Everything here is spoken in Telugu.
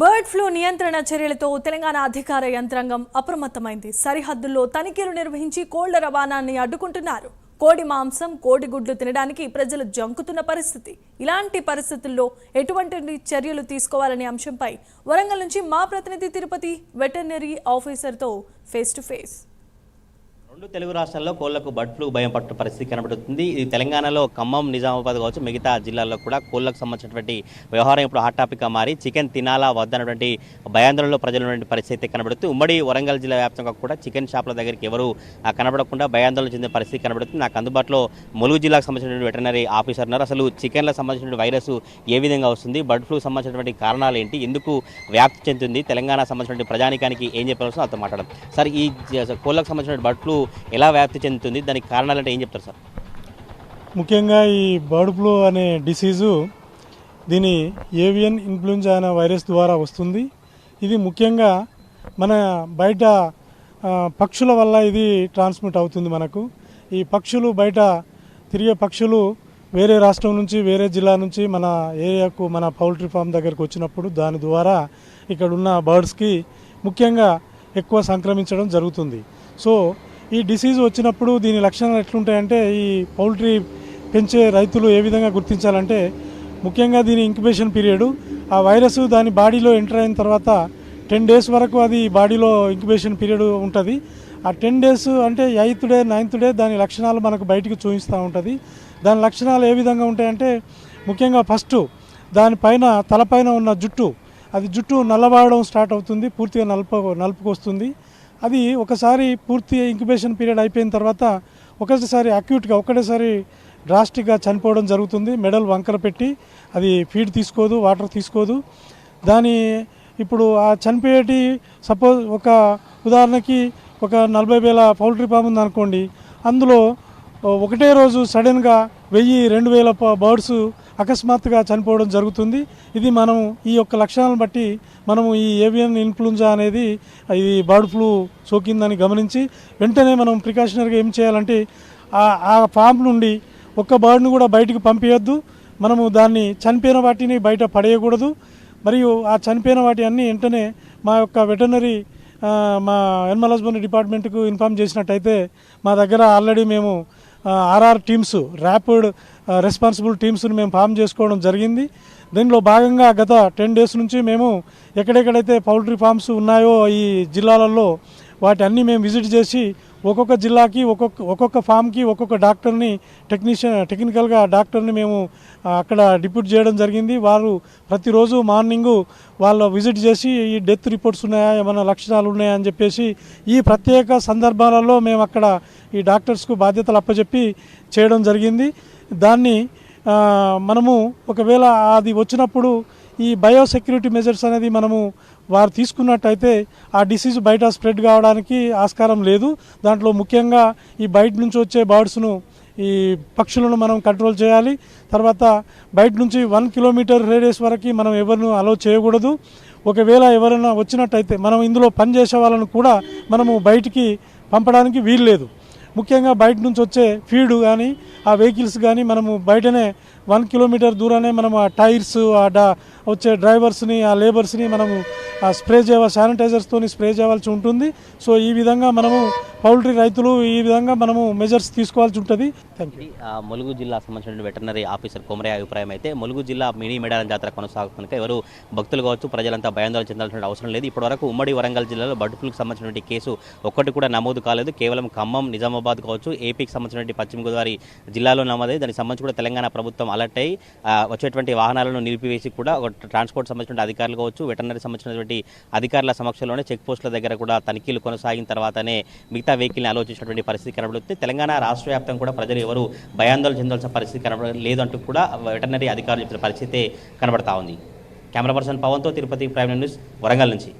బర్డ్ ఫ్లూ నియంత్రణ చర్యలతో తెలంగాణ అధికార యంత్రాంగం అప్రమత్తమైంది. సరిహద్దుల్లో తనిఖీలు నిర్వహించి కోళ్ల రవాణాన్ని అడ్డుకుంటున్నారు. కోడి మాంసం, కోడిగుడ్లు తినడానికి ప్రజలు జంకుతున్న పరిస్థితి. ఇలాంటి పరిస్థితుల్లో ఎటువంటి చర్యలు తీసుకోవాలనే అంశంపై వరంగల్ నుంచి మా ప్రతినిధి తిరుపతి వెటర్నరీ ఆఫీసర్తో ఫేస్ టు ఫేస్. రెండు తెలుగు రాష్ట్రాల్లో కోళ్లకు బర్డ్ ఫ్లూ భయం పట్టు పరిస్థితి కనబడుతుంది. ఇది తెలంగాణలో ఖమ్మం, నిజామాబాద్ కావచ్చు, మిగతా జిల్లాల్లో కూడా కోళ్లకు సంబంధించినటువంటి వ్యవహారం ఇప్పుడు హాట్ టాపిక్గా మారి చికెన్ తినాలా వద్దన్నటువంటి భయాందోళనలో ప్రజలు పరిస్థితి కనబడుతుంది. ఉమ్మడి వరంగల్ జిల్లా వ్యాప్తంగా కూడా చికెన్ షాపుల దగ్గరికి ఎవరు కనబడకుండా భయాందోళన చెందిన పరిస్థితి కనబడుతుంది. నాకు అందుబాటులో ములుగు జిల్లాకు సంబంధించినటువంటి వెటర్నరీ ఆఫీసర్ ఉన్నారు. అసలు చికెన్లకు సంబంధించిన వైరస్ ఏ విధంగా వస్తుంది, బర్డ్ ఫ్లూ సంబంధించినటువంటి కారణాలు ఏంటి, ఎందుకు వ్యాప్తి చెందుతుంది, తెలంగాణ సంబంధించిన ప్రజానికానికి ఏం చెప్పాల్సిన అతను మాట్లాడడం. సార్, ఈ కోళ్లకు సంబంధించిన బర్డ్ ఫ్లూ ఎలా వ్యాప్తి చెందుతుంది, దానికి కారణాలు అంటే ఏం చెప్తారు సార్? ముఖ్యంగా ఈ బర్డ్ ఫ్లూ అనే డిసీజు దీని ఏవియన్ ఇన్ఫ్లుయెంజా అనే వైరస్ ద్వారా వస్తుంది. ఇది ముఖ్యంగా మన బయట పక్షుల వల్ల ఇది ట్రాన్స్మిట్ అవుతుంది. మనకు ఈ పక్షులు బయట తిరిగే పక్షులు వేరే రాష్ట్రం నుంచి, వేరే జిల్లా నుంచి మన ఏరియాకు, మన పౌల్ట్రీ ఫామ్ దగ్గరకు వచ్చినప్పుడు దాని ద్వారా ఇక్కడ ఉన్న బర్డ్స్కి ముఖ్యంగా ఎక్కువ సంక్రమించడం జరుగుతుంది. సో ఈ డిసీజ్ వచ్చినప్పుడు దీని లక్షణాలు ఎట్లుంటాయంటే, ఈ పౌల్ట్రీ పెంచే రైతులు ఏ విధంగా గుర్తించాలంటే, ముఖ్యంగా దీని ఇంక్యుబేషన్ పీరియడ్, ఆ వైరస్ దాని బాడీలో ఎంటర్ అయిన తర్వాత 10 days వరకు అది బాడీలో ఇంక్యుబేషన్ పీరియడ్ ఉంటుంది. ఆ 10 days అంటే 8th day 9th day దాని లక్షణాలు మనకు బయటికి చూపిస్తూ ఉంటుంది. దాని లక్షణాలు ఏ విధంగా ఉంటాయంటే, ముఖ్యంగా ఫస్ట్ దానిపైన తలపైన ఉన్న జుట్టు నల్లబారడం స్టార్ట్ అవుతుంది, పూర్తిగా నలుపుకు వస్తుంది. అది ఒకసారి పూర్తి ఇంక్యుబేషన్ పీరియడ్ అయిపోయిన తర్వాత ఒకసారి అక్యూట్గా ఒకటేసారి డ్రాస్టిక్గా చనిపోవడం జరుగుతుంది. మెడల్ వంకర పెట్టి అది ఫీడ్ తీసుకోదు, వాటర్ తీసుకోదు. దాని ఇప్పుడు ఆ చనిపోయేటి సపోజ్ ఒక ఉదాహరణకి ఒక 40,000 పౌల్ట్రీ ఫామ్ ఉందనుకోండి, అందులో ఒకటే రోజు సడన్గా 1000-2000 బర్డ్స్ అకస్మాత్తుగా చనిపోవడం జరుగుతుంది. ఇది మనం ఈ యొక్క లక్షణాలను బట్టి మనము ఈ ఏవియన్ ఇన్ఫ్లుయెంజా అనేది ఇది బర్డ్ ఫ్లూ సోకిందని గమనించి వెంటనే మనం ప్రికాషనరీగా ఏం చేయాలంటే, ఆ ఫామ్ నుండి ఒక్క బర్డ్ను కూడా బయటకు పంపించద్దు. మనము దాన్ని చనిపోయిన వాటిని బయట పడేయకూడదు. మరియు ఆ చనిపోయిన వాటి అన్నీ వెంటనే మా యొక్క వెటర్నరీ మా యానిమల్ హస్బెండరీ డిపార్ట్మెంట్కు ఇన్ఫామ్ చేసినట్టయితే మా దగ్గర ఆల్రెడీ మేము ఆర్ఆర్ టీమ్స్, ర్యాపిడ్ రెస్పాన్సిబుల్ టీమ్స్ని మేము ఫామ్ చేసుకోవడం జరిగింది. దీనిలో భాగంగా గత 10 days నుంచి మేము ఎక్కడెక్కడైతే పౌల్ట్రీ ఫామ్స్ ఉన్నాయో ఈ జిల్లాలలో వాటి అన్నీ మేము విజిట్ చేసి ఒక్కొక్క జిల్లాకి ఒక్కొక్క ఫామ్కి ఒక్కొక్క డాక్టర్ని టెక్నికల్గా డాక్టర్ని మేము అక్కడ డిప్యూట్ చేయడం జరిగింది. వారు ప్రతిరోజు మార్నింగు వాళ్ళు విజిట్ చేసి ఈ డెత్ రిపోర్ట్స్ ఉన్నాయా, ఏమైనా లక్షణాలు ఉన్నాయా అని చెప్పేసి ఈ ప్రత్యేక సందర్భాలలో మేము అక్కడ ఈ డాక్టర్స్కు బాధ్యతలు అప్పచెప్పి చేయడం జరిగింది. దాన్ని మనము ఒకవేళ అది వచ్చినప్పుడు ఈ బయోసెక్యూరిటీ మెజర్స్ అనేది మనము వారు తీసుకున్నట్టయితే ఆ డిసీజ్ బయట స్ప్రెడ్ కావడానికి ఆస్కారం లేదు. దాంట్లో ముఖ్యంగా ఈ బయట నుంచి వచ్చే బర్డ్స్ను, ఈ పక్షులను మనం కంట్రోల్ చేయాలి. తర్వాత బయట నుంచి 1 kilometer రేడియస్ వరకు మనం ఎవరిని అలౌ చేయకూడదు. ఒకవేళ ఎవరైనా వచ్చినట్టయితే మనం ఇందులో పనిచేసే వాళ్ళను కూడా మనము బయటికి పంపడానికి వీలు లేదు. ముఖ్యంగా బయట నుంచి వచ్చే ఫీడ్ కానీ ఆ వెహికల్స్ కానీ మనము బయటనే 1 kilometer దూరానే మనం ఆ టైర్స్, వచ్చే డ్రైవర్స్ని, ఆ లేబర్స్ని మనము స్ప్రే శానిటైజర్స్తో స్ప్రే చేయవలసి ఉంటుంది. సో ఈ విధంగా మనము పౌల్ట్రీ రైతులు ఈ విధంగా మనము మెజర్స్ తీసుకోవాల్సి ఉంటుంది. Thank you. ములుగు జిల్లా సంబంధించిన వెటర్నరీ ఆఫీసర్ కొమరయ్య అభిప్రాయం అయితే, ములుగు జిల్లా మినీ మేడారం జాతర కొనసాగుతున్న ఎవరు భక్తులు కావచ్చు, ప్రజలంతా భయాందోళన చెందాల్సిన అవసరం లేదు. ఇప్పటివరకు ఉమ్మడి వరంగల్ జిల్లాలో బర్డ్ ఫ్లూకి సంబంధించినటువంటి కేసు ఒక్కటి కూడా నమోదు కాలేదు. కేవలం ఖమ్మం, నిజామాబాద్ కావచ్చు, ఏపీకి సంబంధించినటువంటి పశ్చిమ గోదావరి జిల్లాలో నమోదై దానికి సంబంధించి కూడా తెలంగాణ ప్రభుత్వం అలర్ట్ అయ్యి వచ్చేటువంటి వాహనాలను నిలిపివేసి కూడా ట్రాన్స్పోర్ట్ సంబంధించిన అధికారులు కావచ్చు, వెటర్నరీ సంబంధించినటువంటి అధికారుల సమక్షంలోనే చెక్ పోస్టుల దగ్గర కూడా తనిఖీలు కొనసాగిన తర్వాతనే మిగతా వెహికల్ని ఆలోచించినటువంటి పరిస్థితి కనబడుతుంది. తెలంగాణ రాష్ట్ర వ్యాప్తంగా కూడా ప్రజలు ఎవరు భయాందోళన చెందాల్సిన పరిస్థితి కనబడలేదంటూ కూడా వెటర్నరీ అధికారులు చెప్పిన పరిస్థితి కనబడతా ఉంది. కెమెరా పర్సన్ పవన్తో తిరుపతి ప్రైమ్ న్యూస్ వరంగల్ నుంచి.